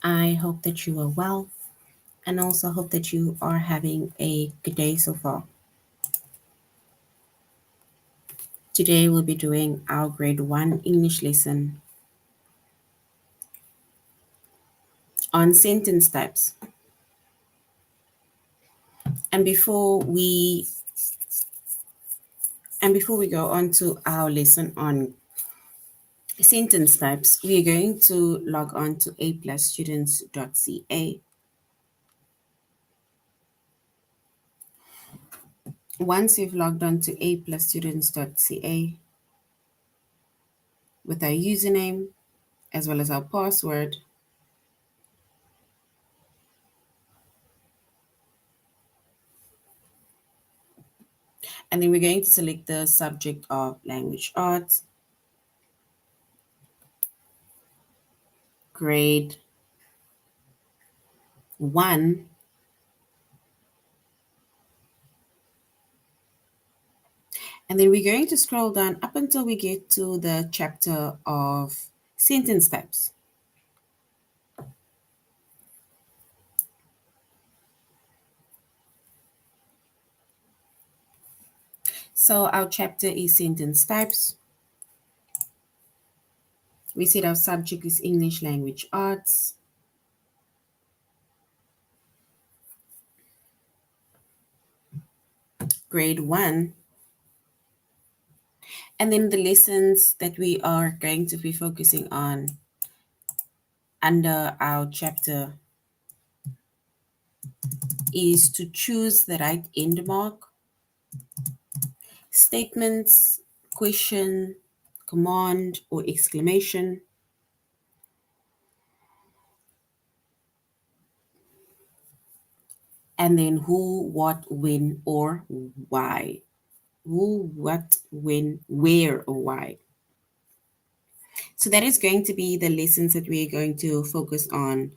I hope that you are well and also hope that you are having a good day so far. Today we'll be doing our grade 1 English lesson on sentence types. And before we go on to our lesson on sentence types, we are going to log on to aplusstudents.ca. Once you've logged on to aplusstudents.ca with our username as well as our password, and then we're going to select the subject of language arts, grade 1, and then we're going to scroll down up until we get to the chapter of sentence types. So our chapter is sentence types. We said our subject is English language arts. Grade 1. And then the lessons that we are going to be focusing on under our chapter is to choose the right end mark, statements, question, command, or exclamation, and then who, what, when, or why. Who, what, when, where, or why. So that is going to be the lessons that we are going to focus on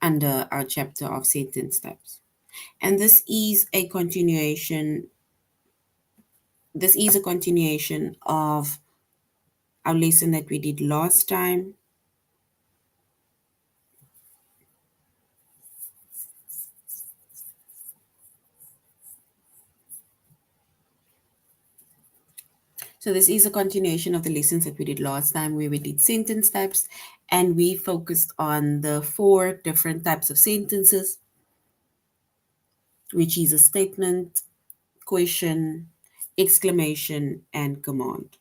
under our chapter of sentence types. And this is a continuation of our lesson that we did last time. So this is a continuation of the lessons that we did last time where we did sentence types and we focused on the 4 different types of sentences, which is a statement, question, exclamation, and command.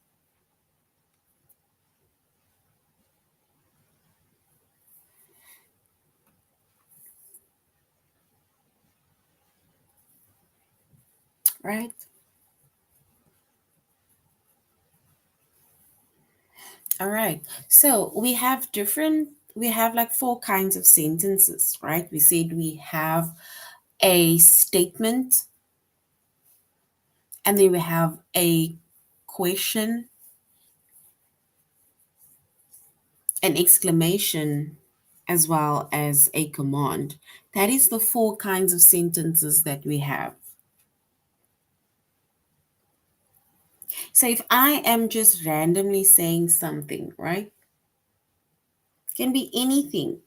Right? All right. So we have like 4 kinds of sentences, right? We said we have a statement, and then we have a question, an exclamation, as well as a command. That is the 4 kinds of sentences that we have. So if I am just randomly saying something, right? Can be anything.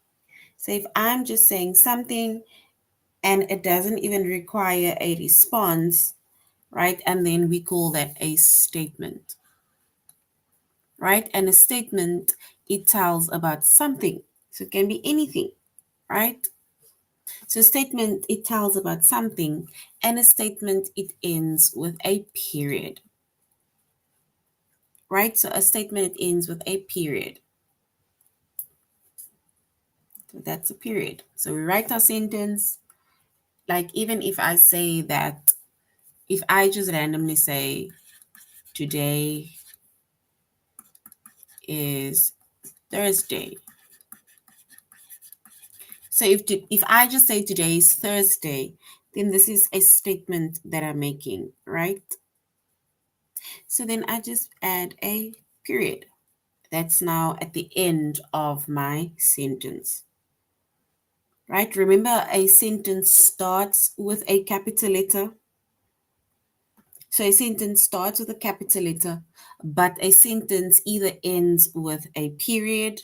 So if I'm just saying something and it doesn't even require a response, right? And then we call that a statement, right? And a statement, it tells about something. So it can be anything, right? So a statement, it tells about something, and a statement, it ends with a period, right? So a statement, it ends with a period. So that's a period. So we write our sentence, like even if I say that, if I just randomly say, today is Thursday. So if I just say today is Thursday, then this is a statement that I'm making, right? So then I just add a period. That's now at the end of my sentence, right? Remember, a sentence starts with a capital letter. So a sentence starts with a capital letter, but a sentence either ends with a period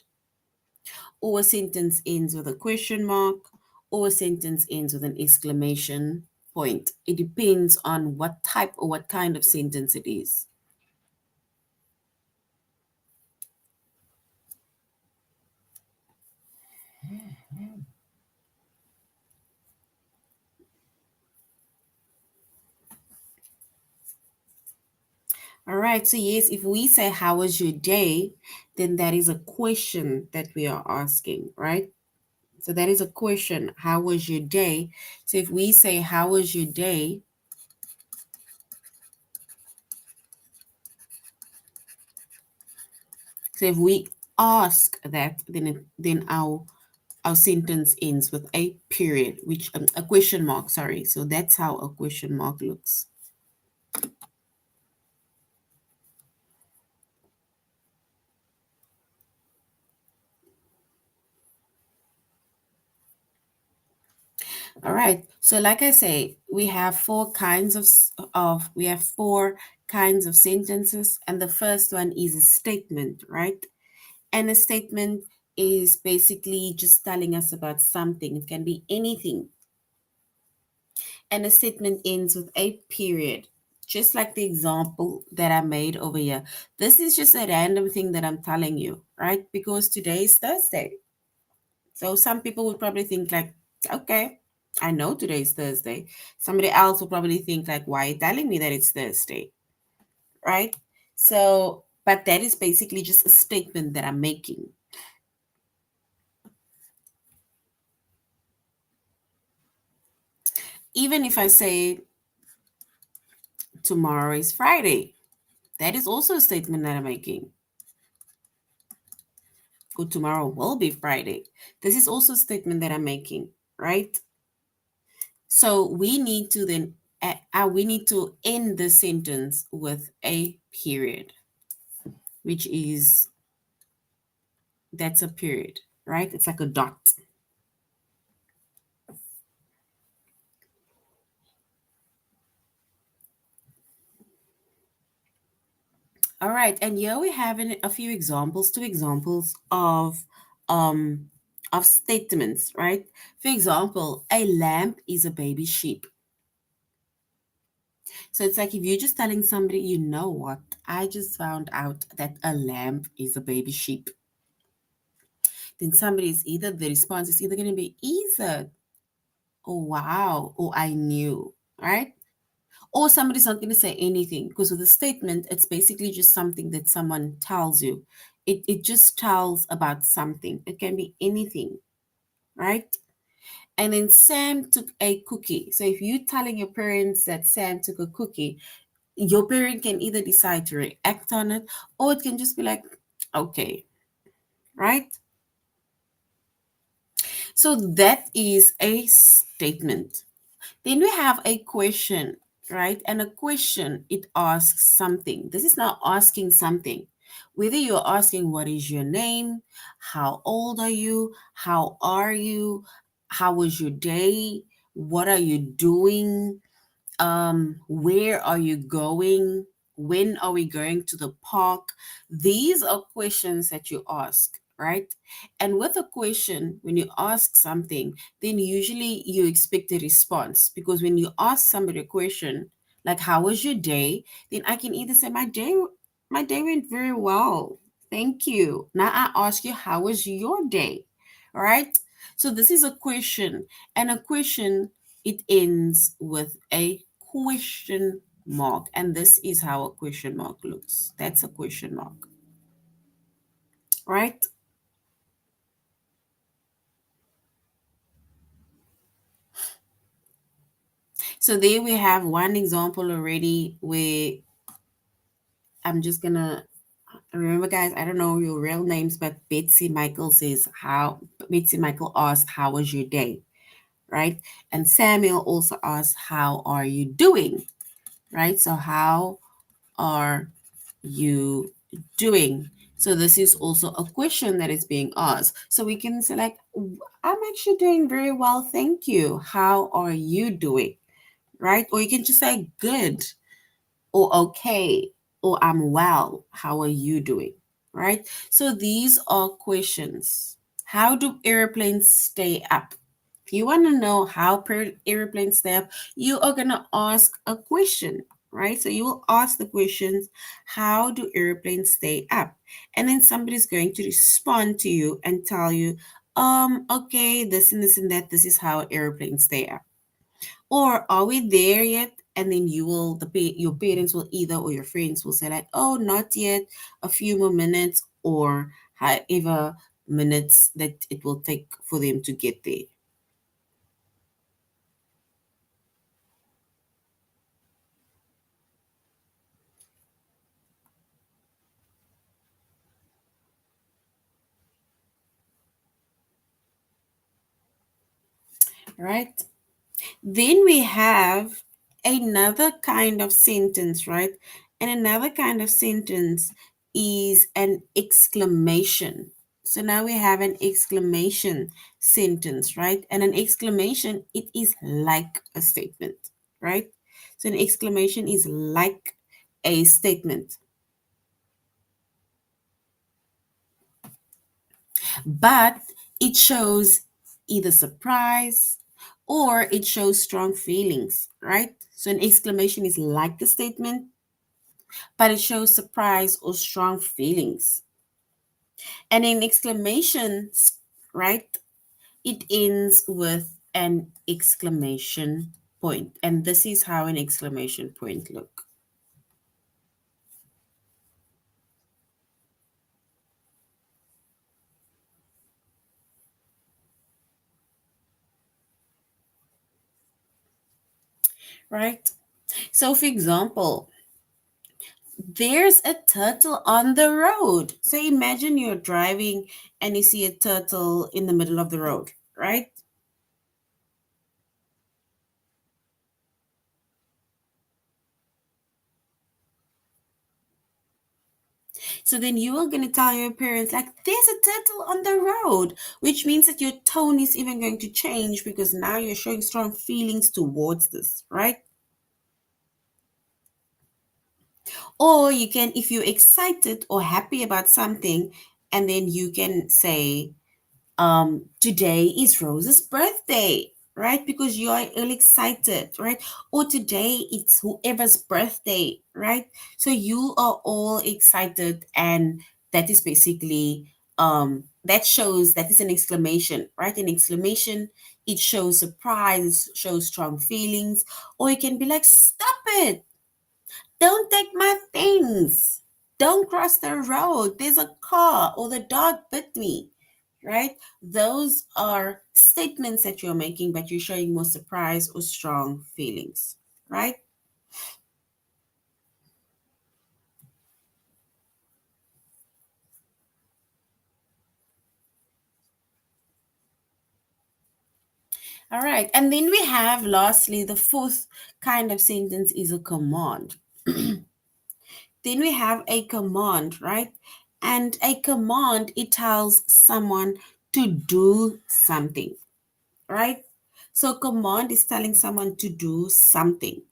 or a sentence ends with a question mark, or a sentence ends with an exclamation point. It depends on what type or what kind of sentence it is. All right, so yes, if we say, how was your day? Then that is a question that we are asking, right? So that is a question. How was your day? So if we say, how was your day? So if we ask that, then our sentence ends with a period, which a question mark, sorry. So that's how a question mark looks. All right. So like I say, we have four kinds of sentences, and the first one is a statement, right? And a statement is basically just telling us about something. It can be anything. And a statement ends with a period. Just like the example that I made over here. This is just a random thing that I'm telling you, right? Because today is Thursday. So some people would probably think like, okay, I know today's Thursday. Somebody else will probably think like, why are you telling me that it's Thursday? Right? So, but that is basically just a statement that I'm making. Even if I say tomorrow is Friday, that is also a statement that I'm making. Or tomorrow will be Friday. This is also a statement that I'm making, right? So we need to then we need to end the sentence with a period, which is that's a period, right? It's like a dot. All right, and here we have a few examples, two examples of statements, right? For example, a lamb is a baby sheep. So it's like if you're just telling somebody, you know what, I just found out that a lamb is a baby sheep. Then somebody's either the response is either going to be either, oh wow, or I knew, right? Or somebody's not going to say anything because with a statement, it's basically just something that someone tells you. It just tells about something. It can be anything, right? And then Sam took a cookie. So if you're telling your parents that Sam took a cookie, your parent can either decide to react on it or it can just be like, okay, right? So that is a statement. Then we have a question, right? And a question, it asks something. This is not asking something. Whether you're asking, what is your name? How old are you? How are you? How was your day? What are you doing? Where are you going? When are we going to the park? These are questions that you ask, right? And with a question, when you ask something, then usually you expect a response because when you ask somebody a question like how was your day, then I can either say my day went very well, thank you. Now I ask you, how was your day? All right, so this is a question, and a question, it ends with a question mark. And this is how a question mark looks. That's a question mark, right? So there we have one example already where I'm just gonna remember, guys, I don't know your real names, but Betsy Michael asked, how was your day? Right? And Samuel also asked, how are you doing? Right? So how are you doing? So this is also a question that is being asked. So we can select, I'm actually doing very well, thank you. How are you doing? Right? Or you can just say good or okay or I'm well. How are you doing? Right? So these are questions. How do airplanes stay up? If you want to know how airplanes stay up, you are going to ask a question, right? So you will ask the questions, how do airplanes stay up? And then somebody's going to respond to you and tell you, okay, this and that, this is how airplanes stay up. Or are we there yet? And then your parents will either, or your friends will say like, oh, not yet, a few more minutes, or however minutes that it will take for them to get there. Right? Then we have another kind of sentence, right? And another kind of sentence is an exclamation. So now we have an exclamation sentence, right? And an exclamation, it is like a statement, right? So an exclamation is like a statement, but it shows either surprise or it shows strong feelings, right? So an exclamation is like a statement, but it shows surprise or strong feelings. And an exclamation, right? It ends with an exclamation point. And this is how an exclamation point look, right? So for example, there's a turtle on the road. So imagine you're driving and you see a turtle in the middle of the road, right? So then you are going to tell your parents, like, there's a turtle on the road, which means that your tone is even going to change because now you're showing strong feelings towards this, right? Or you can, if you're excited or happy about something, and then you can say, today is Rose's birthday, right? Because you are all excited, right? Or today it's whoever's birthday, right? So you are all excited, and that is basically that shows that is an exclamation, right? An exclamation, it shows surprise, it shows strong feelings, or you can be like, stop it, don't take my things. Don't cross the road. There's a car, or the dog bit me, right? Those are statements that you're making, but you're showing more surprise or strong feelings, right? All right. And then we have, lastly, the fourth kind of sentence is a command. Then we have a command, right? And a command, it tells someone to do something, right? So command is telling someone to do something.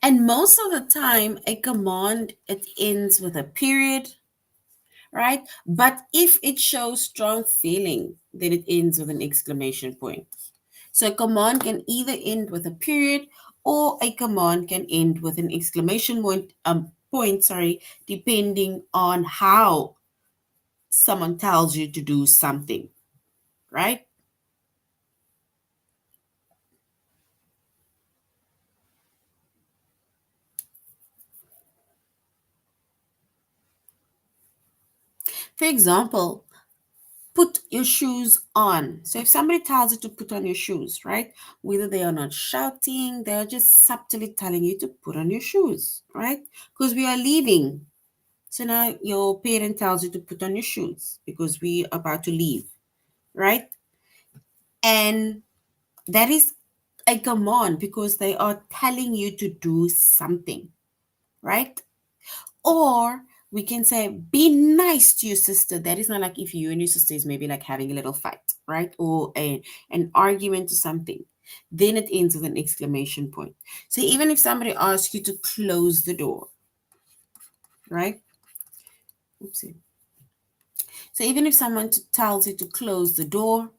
And most of the time, a command, it ends with a period, right? But if it shows strong feeling, then it ends with an exclamation point. So a command can either end with a period, or a command can end with an exclamation point, sorry, depending on how someone tells you to do something, right? For example, put your shoes on. So if somebody tells you to put on your shoes, right? Whether they are not shouting, they're just subtly telling you to put on your shoes, right? Because we are leaving. So now your parent tells you to put on your shoes because we are about to leave, right? And that is a command because they are telling you to do something, right? Or we can say, be nice to your sister. That is not like if you and your sister is maybe like having a little fight, right? Or an argument or something. Then it ends with an exclamation point. So even if somebody asks you to close the door, right? Oopsie. So even if someone tells you to close the door,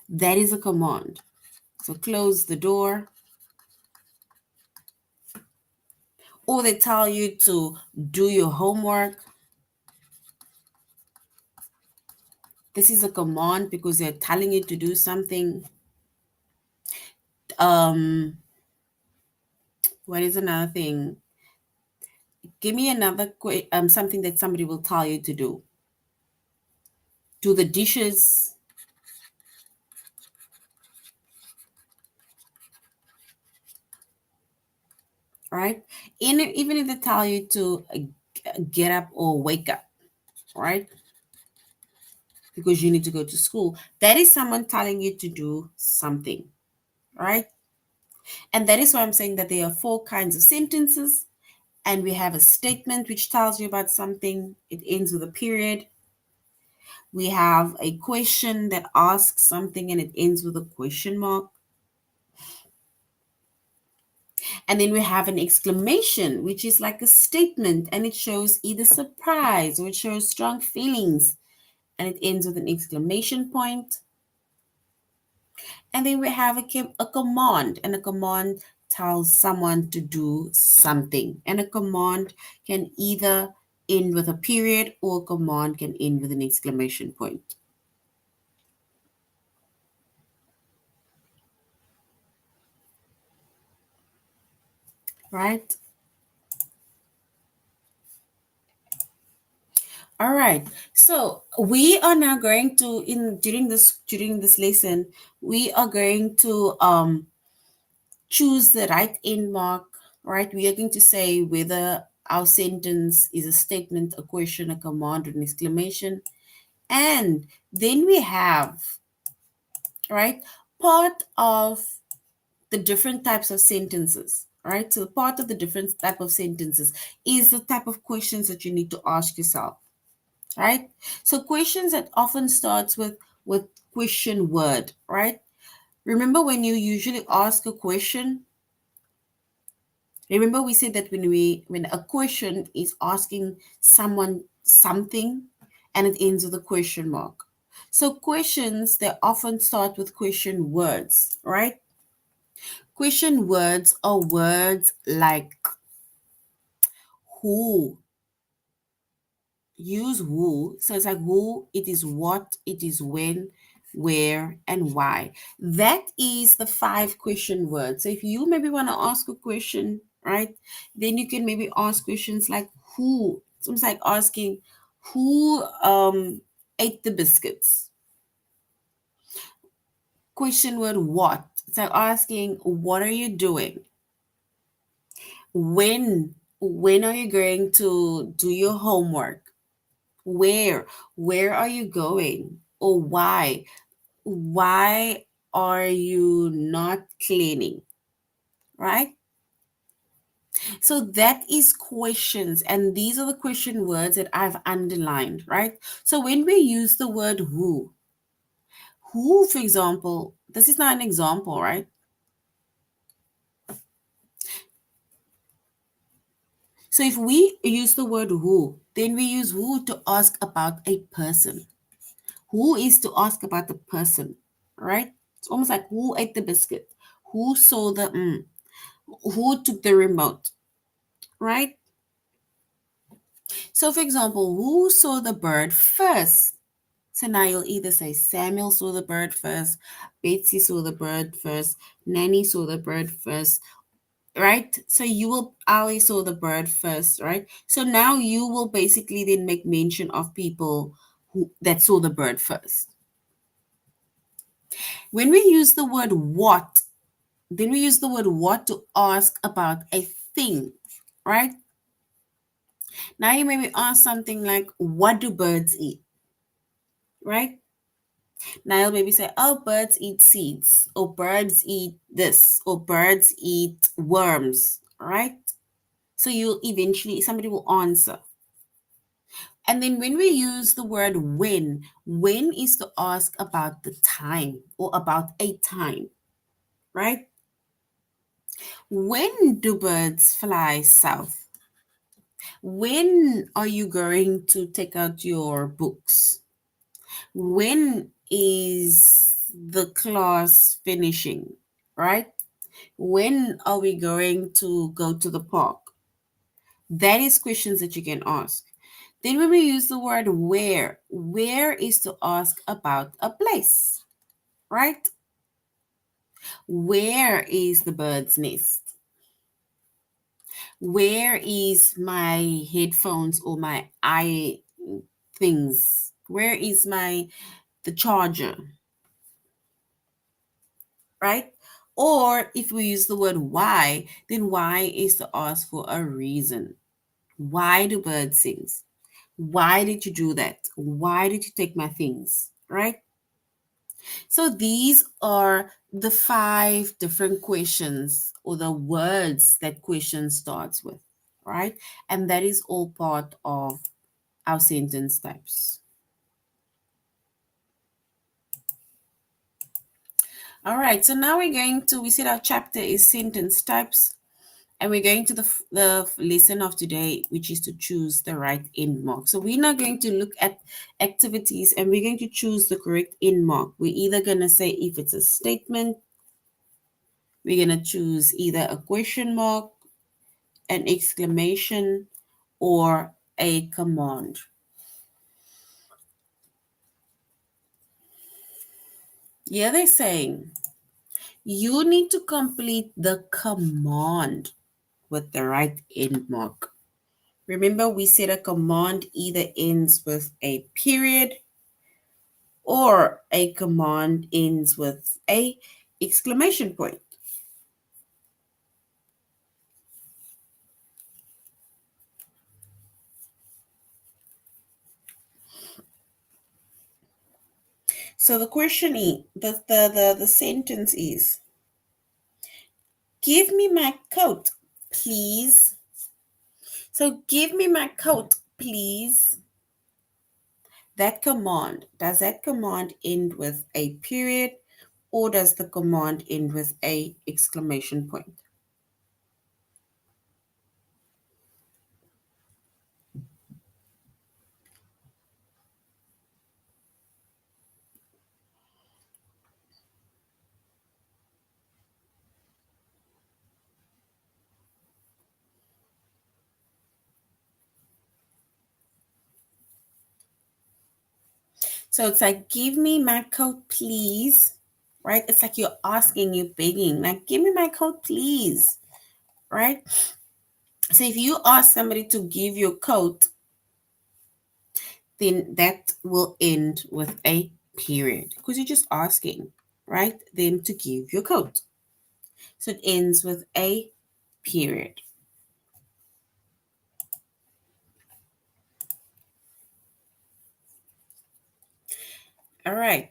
that is a command. So close the door. Or they tell you to do your homework. This is a command because they're telling you to do something. What is another thing? Give me another something that somebody will tell you to do. Do the dishes. Right? Even if they tell you to get up or wake up, right? Because you need to go to school. That is someone telling you to do something, right? And that is why I'm saying that there are 4 kinds of sentences. And we have a statement which tells you about something. It ends with a period. We have a question that asks something and it ends with a question mark. And then we have an exclamation, which is like a statement and it shows either surprise or it shows strong feelings and it ends with an exclamation point. And then we have a command, and a command tells someone to do something. And a command can either end with a period or a command can end with an exclamation point. Right? All right. So we are now going to during this lesson, we are going to choose the right end mark, right? We are going to say whether our sentence is a statement, a question, a command, or an exclamation. And then we have, right, part of the different types of sentences, right? So part of the different type of sentences is the type of questions that you need to ask yourself, right? So questions that often starts with question word, right? Remember when you usually ask a question, remember we said that when a question is asking someone something and it ends with a question mark. So questions, they often start with question words, right? Question words are words like who. Use who. So it's like who, it is what, it is when, where, and why. That is the 5 question words. So if you maybe want to ask a question, right, then you can maybe ask questions like who. It's almost like asking who ate the biscuits. Question word what. It's like asking what are you doing? When are you going to do your homework? Where are you going? Or why are you not cleaning? Right? So that is questions, and these are the question words that I've underlined, right? So when we use the word who, for example, this is not an example, right? So if we use the word who, then we use who to ask about a person. Who is to ask about the person, right? It's almost like who ate the biscuit, who saw who took the remote, right? So, for example, who saw the bird first? So now you'll either say Samuel saw the bird first, Betsy saw the bird first, Nanny saw the bird first, right? So you will Ali saw the bird first, right? So now you will basically then make mention of people that saw the bird first. When we use the word what, then we use the word what to ask about a thing, right? Now you maybe ask something like, what do birds eat? Right? Now you'll maybe say, oh, birds eat seeds, or birds eat this, or birds eat worms, right? So you'll eventually, somebody will answer. And then when we use the word when is to ask about the time or about a time, right? When do birds fly south? When are you going to take out your books? When is the class finishing, right? When are we going to go to the park? That is questions that you can ask. Then when we use the word where is to ask about a place, right? Where is the bird's nest? Where is my headphones or my eye things? Where is my the charger, right? Or if we use the word why, then why is to ask for a reason. Why do birds sing? Why did you do that? Why did you take my things? Right? So these are the five different questions or the words that question starts with, right? And that is all part of our sentence types. All right, so now we said our chapter is sentence types, and we're going to the lesson of today, which is to choose the right end mark. So we're not going to look at activities and we're going to choose the correct end mark. We're either going to say if it's a statement, we're going to choose either a question mark, an exclamation, or a command. Yeah, they're saying you need to complete the command with the right end mark. Remember, we said a command either ends with a period or a command ends with a exclamation point. So the question is, the sentence is, give me my coat, please. So give me my coat, please. Does that command end with a period or does the command end with a exclamation point? So it's like, give me my coat, please. Right? It's like you're asking, you're begging, like, give me my coat, please. Right? So if you ask somebody to give you a coat, then that will end with a period because you're just asking, right, them to give your coat. So it ends with a period. All right.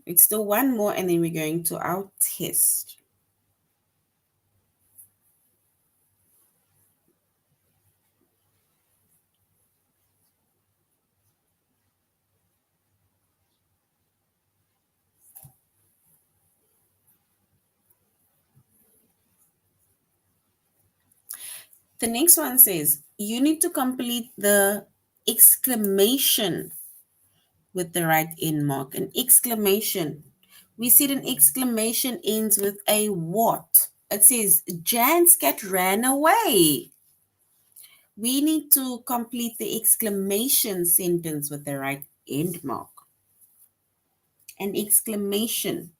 It's still one more, and then we're going to our test. The next one says you need to complete the exclamation with the right end mark. An exclamation. We see an exclamation ends with a what? It says Jan's cat ran away. We need to complete the exclamation sentence with the right end mark. An exclamation.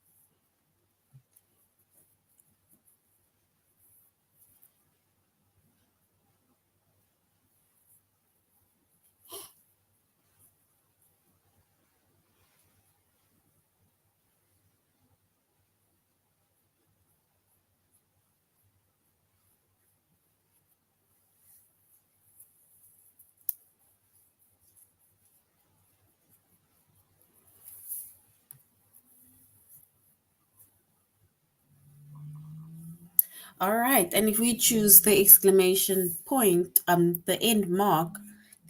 All right. And if we choose the exclamation point, the end mark,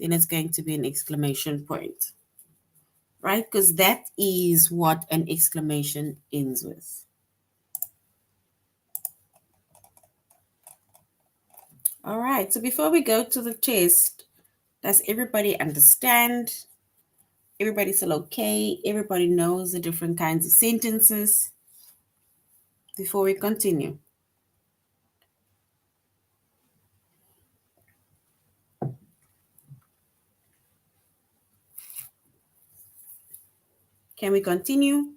then it's going to be an exclamation point, right? Because that is what an exclamation ends with. All right, so before we go to the test, does everybody understand? Everybody still okay? Everybody knows the different kinds of sentences? Before we continue. Can we continue?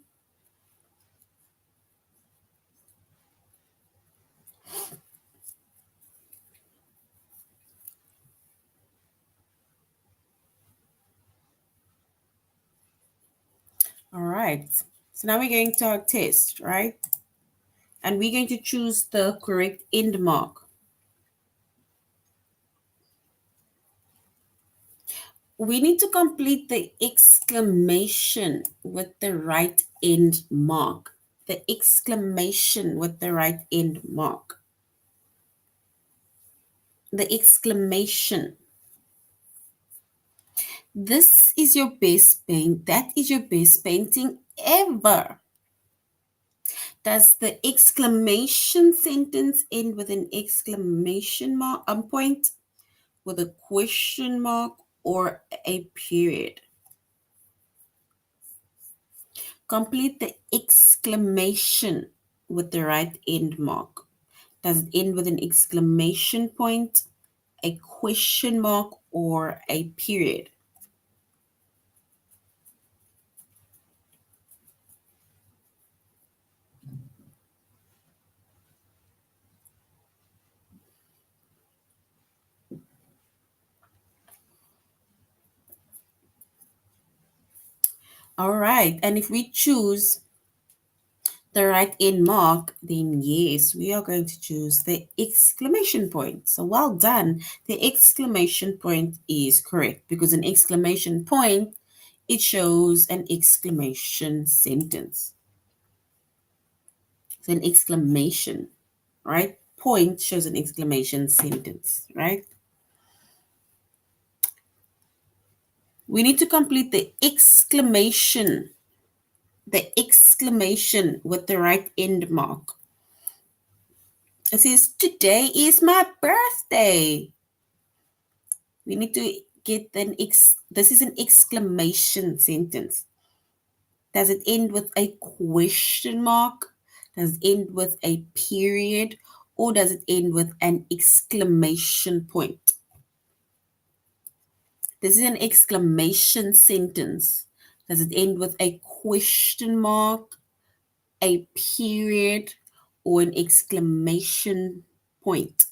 All right. So now we're going to our test, right? And we're going to choose the correct end mark. We need to complete the exclamation with the right end mark. The exclamation with the right end mark. The exclamation. This is your best paint. That is your best painting ever. Does the exclamation sentence end with an exclamation mark point, with a question mark, or a period? Complete the exclamation with the right end mark. Does it end with an exclamation point, a question mark, or a period? All right, and if we choose the right end mark, then yes, we are going to choose the exclamation point. So well done. The exclamation point is correct because an exclamation point, it shows an exclamation sentence. So an exclamation, right? Point shows an exclamation sentence, right? We need to complete the exclamation with the right end mark. It says, today is my birthday. We need to get this is an exclamation sentence. Does it end with a question mark? Does it end with a period? Or does it end with an exclamation point? This is an exclamation sentence. Does it end with a question mark, a period, or an exclamation point?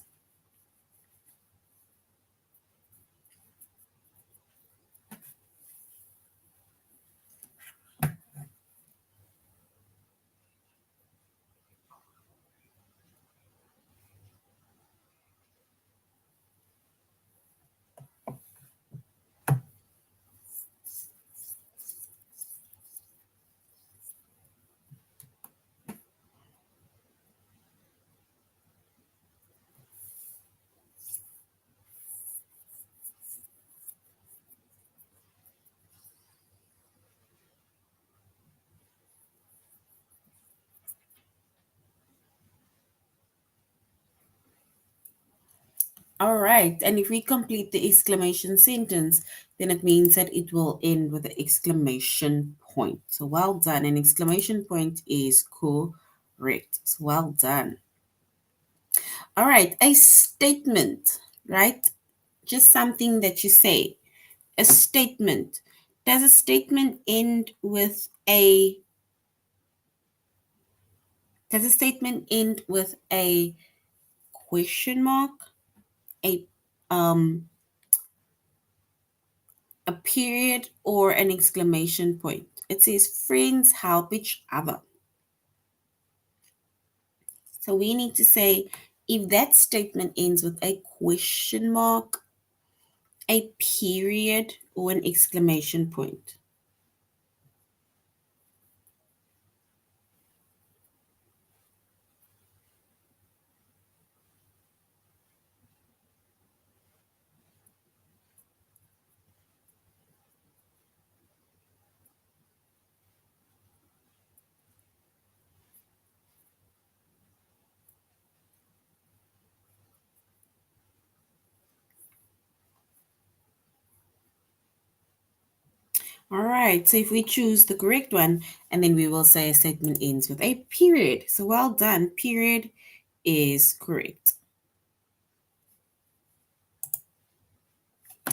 All right, and if we complete the exclamation sentence, then it means that it will end with the exclamation point. So well done. An exclamation point is correct. So well done. All right, a statement, right? Just something that you say. A statement. Does a statement end with a does a statement end with a question mark, a a period, or an exclamation point? It says friends help each other. So we need to say if that statement ends with a question mark, a period, or an exclamation point. All right, so if we choose the correct one, and then we will say a statement ends with a period. So well done, period is correct.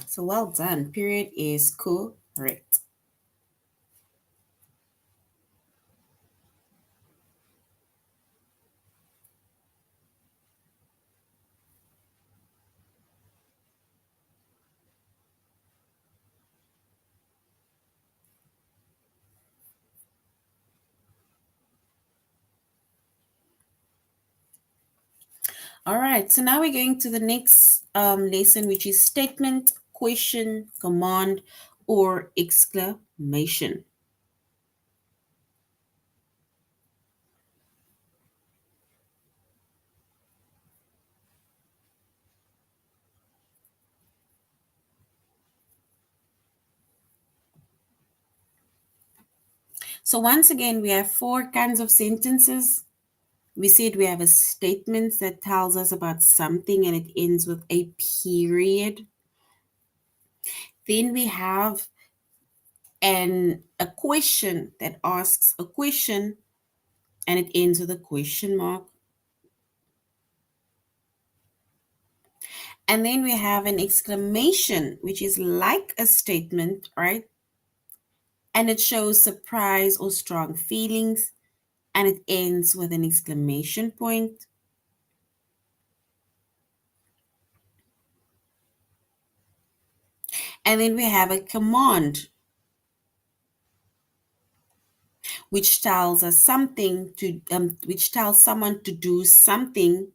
So well done, period is correct. All right, so now we're going to the next lesson, which is statement, question, command, or exclamation. So once again, we have four kinds of sentences. We said we have a statement that tells us about something and it ends with a period. Then we have a question that asks a question and it ends with a question mark. And then we have an exclamation, which is like a statement, right? And it shows surprise or strong feelings and it ends with an exclamation point. And then we have a command, which tells us something to, which tells someone to do something.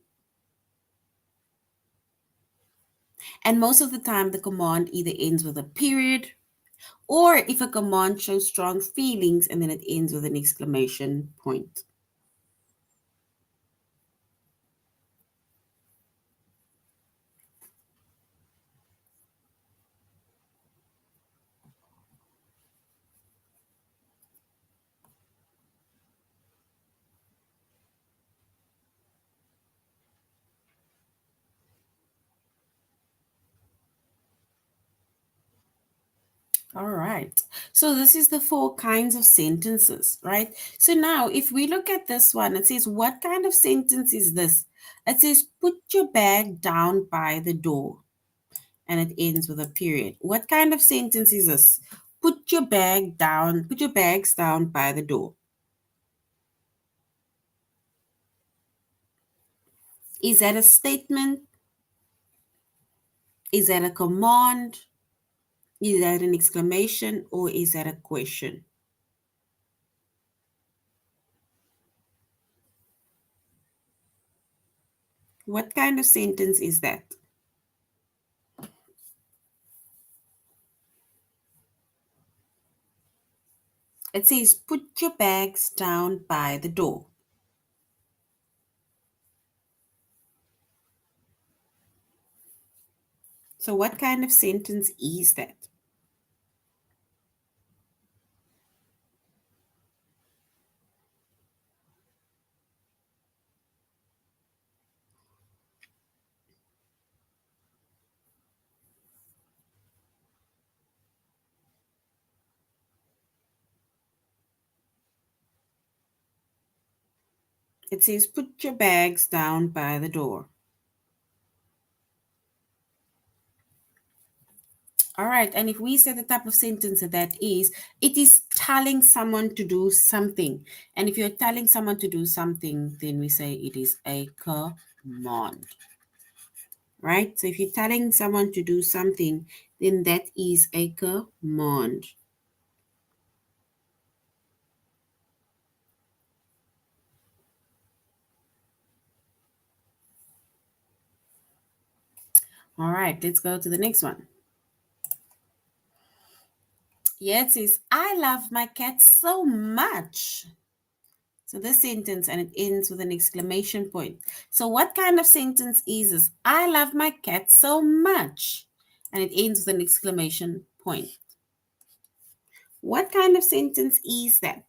And most of the time, the command either ends with a period or if a command shows strong feelings and then it ends with an exclamation point. All right. So this is the four kinds of sentences, right? So now if we look at this one, it says, what kind of sentence is this? It says, put your bag down by the door. And it ends with a period. What kind of sentence is this? Put your bag down, put your bags down by the door. Is that a statement? Is that a command? Is that an exclamation or is that a question? What kind of sentence is that? It says, put your bags down by the door. So, what kind of sentence is that? It says, put your bags down by the door. All right, and if we say the type of sentence that is, it is telling someone to do something. And if you're telling someone to do something, then we say it is a command. Right? So if you're telling someone to do something, then that is a command. All right, let's go to the next one. Yeah, it says, I love my cat so much. So this sentence and it ends with an exclamation point. So what kind of sentence is this? I love my cat so much. And it ends with an exclamation point. What kind of sentence is that?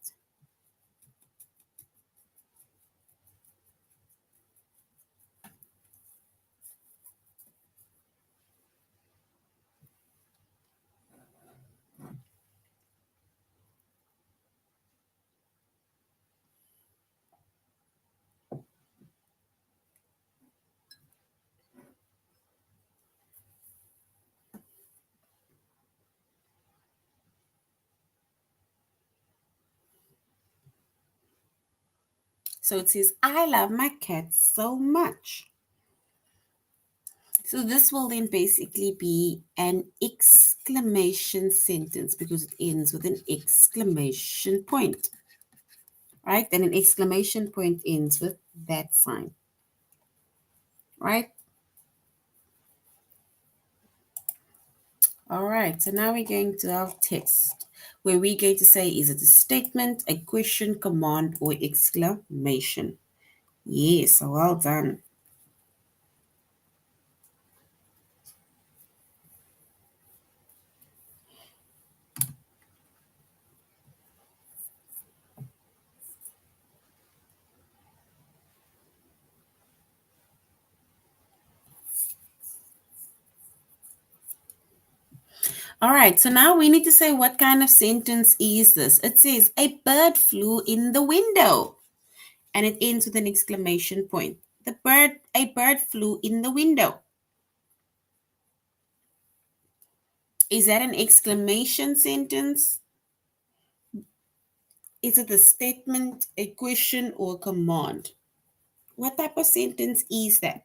So it says, I love my cat so much. So this will then basically be an exclamation sentence because it ends with an exclamation point, right? And an exclamation point ends with that sign, right? All right, so now we're going to our test where we're going to say, is it a statement, a question, command, or exclamation? Yes, so well done. All right, so now we need to say what kind of sentence is this? It says, a bird flew in the window, and it ends with an exclamation point. A bird flew in the window. Is that an exclamation sentence? Is it a statement, a question, or a command? What type of sentence is that?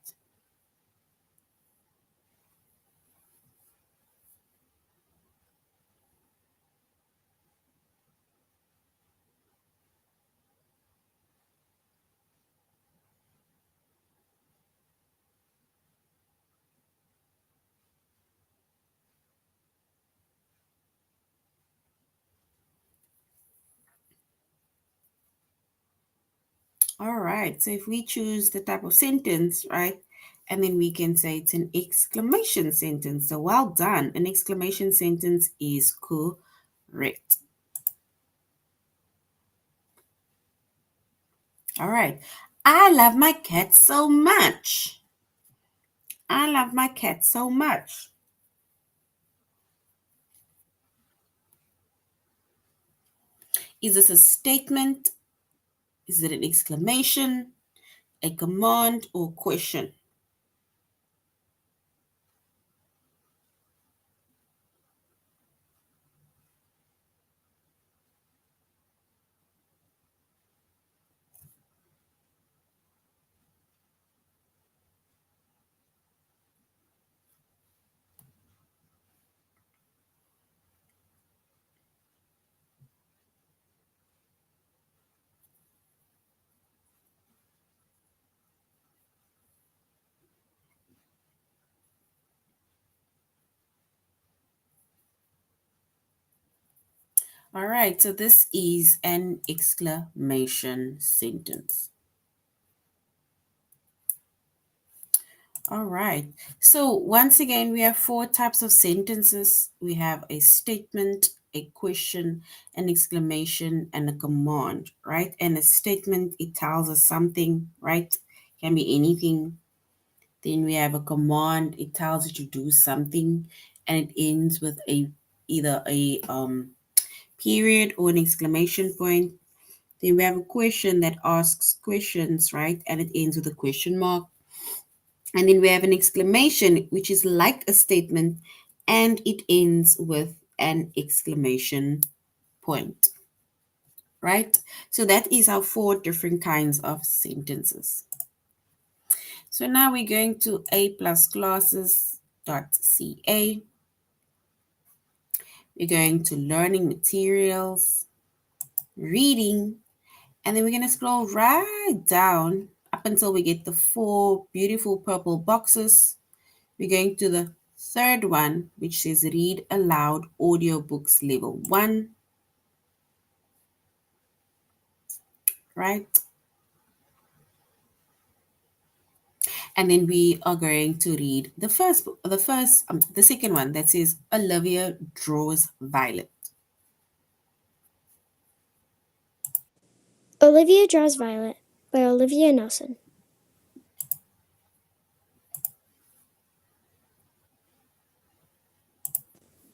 All right, so if we choose the type of sentence, right, and then we can say it's an exclamation sentence. So well done. An exclamation sentence is correct. All right. I love my cat so much. I love my cat so much. Is this a statement? Is it an exclamation, a command, or question? All right, so this is an exclamation sentence. All right, so once again, we have four types of sentences. We have a statement, a question, an exclamation, and a command, right? And a statement, it tells us something, right? Can be anything. Then we have a command, it tells you to do something, and it ends with either a period or an exclamation point. Then we have a question that asks questions, right? And it ends with a question mark. And then we have an exclamation, which is like a statement, and it ends with an exclamation point, right? So that is our four different kinds of sentences. So now we're going to a+classes.ca. We're going to learning materials, reading, and then we're going to scroll right down up until we get the four beautiful purple boxes. We're going to the third one, which says read aloud audiobooks level 1, right? And then we are going to read the second one that says Olivia draws Violet. Olivia Draws Violet by Olivia Nelson.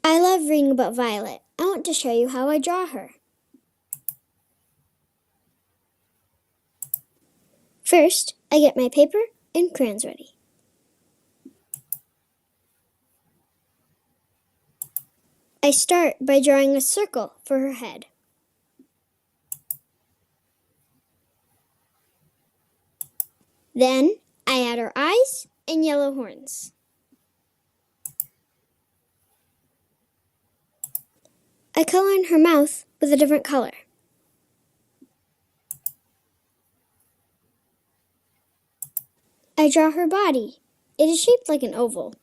I love reading about Violet. I want to show you how I draw her. First, I get my paper and crayons ready. I start by drawing a circle for her head. Then I add her eyes and yellow horns. I color in her mouth with a different color. I draw her body. It is shaped like an oval.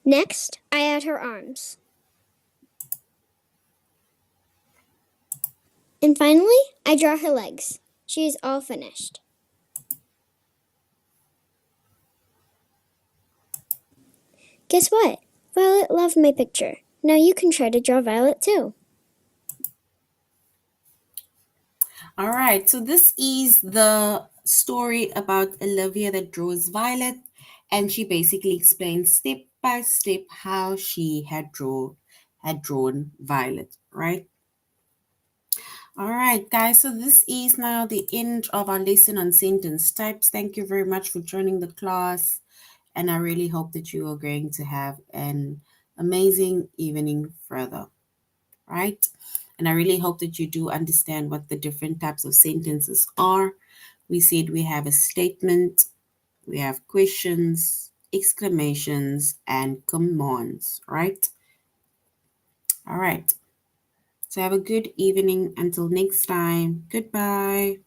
Next, I add her arms. And finally, I draw her legs. She is all finished. Guess what? Violet loved my picture. Now you can try to draw Violet too. All right, so this is the story about Olivia that draws Violet, and she basically explains step by step how she had drawn Violet, right? All right, guys, so this is now the end of our lesson on sentence types. Thank you very much for joining the class, and I really hope that you are going to have an amazing evening further, right? And I really hope that you do understand what the different types of sentences are. We said we have a statement, we have questions, exclamations, and commands, right? All right. So have a good evening. Until next time. Goodbye.